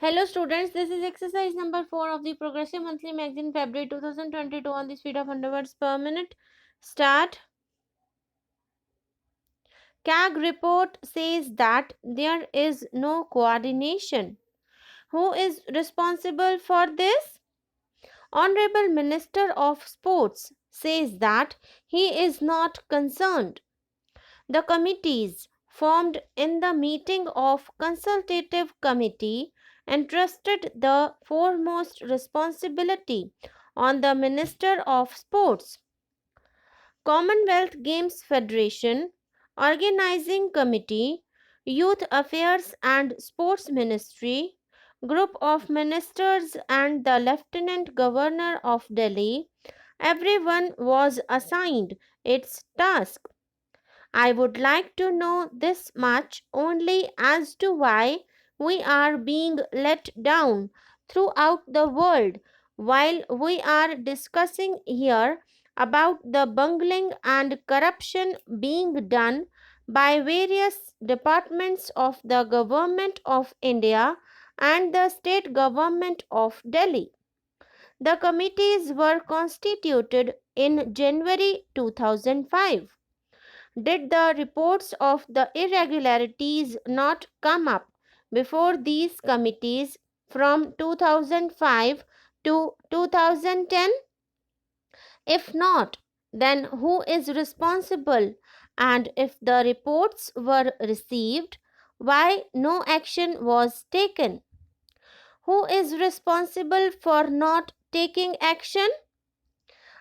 Hello students, this is exercise number 4 of the Progressive Monthly Magazine February 2022 on the speed of 100 words per minute. Start. CAG report says that there is no coordination. Who is responsible for this? Honorable Minister of Sports says that he is not concerned. The committees formed in the meeting of consultative committee entrusted the foremost responsibility on the Minister of Sports. Commonwealth Games Federation, Organizing Committee, Youth Affairs and Sports Ministry, Group of Ministers and the Lieutenant Governor of Delhi, everyone was assigned its task. I would like to know this much only as to why we are being let down throughout the world while we are discussing here about the bungling and corruption being done by various departments of the Government of India and the State Government of Delhi. The committees were constituted in January 2005. Did the reports of the irregularities not come up before these committees from 2005 to 2010? If not, then who is responsible? And if the reports were received, why no action was taken? Who is responsible for not taking action?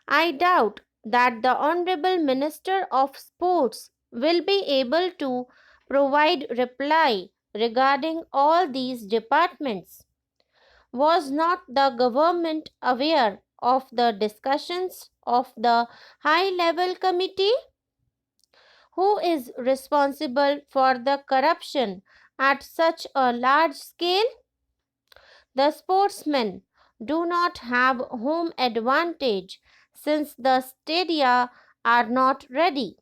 I doubt that the Honorable Minister of Sports will be able to provide reply regarding all these departments. Was not the government aware of the discussions of the high level committee? Who is responsible for the corruption at such a large scale? The sportsmen do not have home advantage since the stadia are not ready.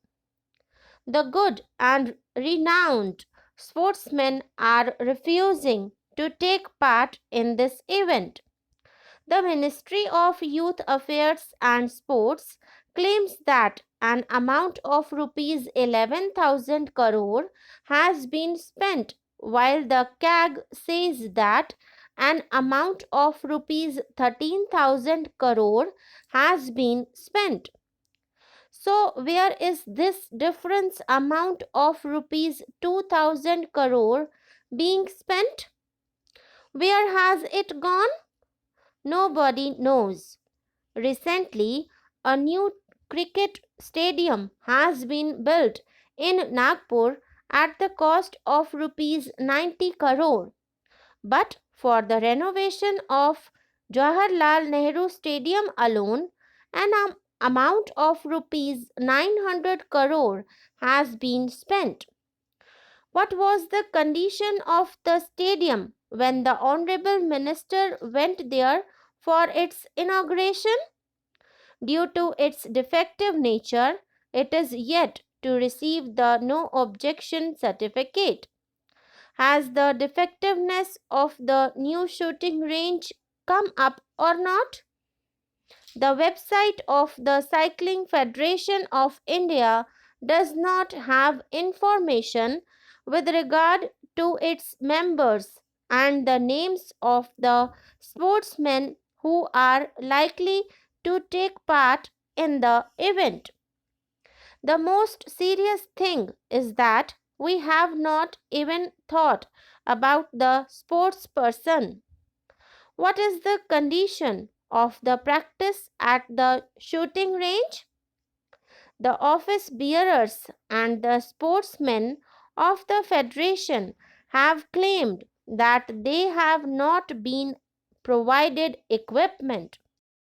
The good and renowned sportsmen are refusing to take part in this event. The Ministry of Youth Affairs and Sports claims that an amount of rupees 11,000 crore has been spent, while the CAG says that an amount of rupees 13,000 crore has been spent. So, where is this difference amount of rupees 2,000 crore being spent? Where has it gone? Nobody knows. Recently, a new cricket stadium has been built in Nagpur at the cost of rupees 90 crore. But for the renovation of Jawaharlal Nehru Stadium alone, an amount of rupees 900 crore has been spent. What was the condition of the stadium when the Honorable Minister went there for its inauguration? Due to its defective nature, it is yet to receive the no objection certificate. Has the defectiveness of the new shooting range come up or not? The website of the Cycling Federation of India does not have information with regard to its members and the names of the sportsmen who are likely to take part in the event. The most serious thing is that we have not even thought about the sports person. What is the condition of the practice at the shooting range? The office bearers and the sportsmen of the Federation have claimed that they have not been provided equipment.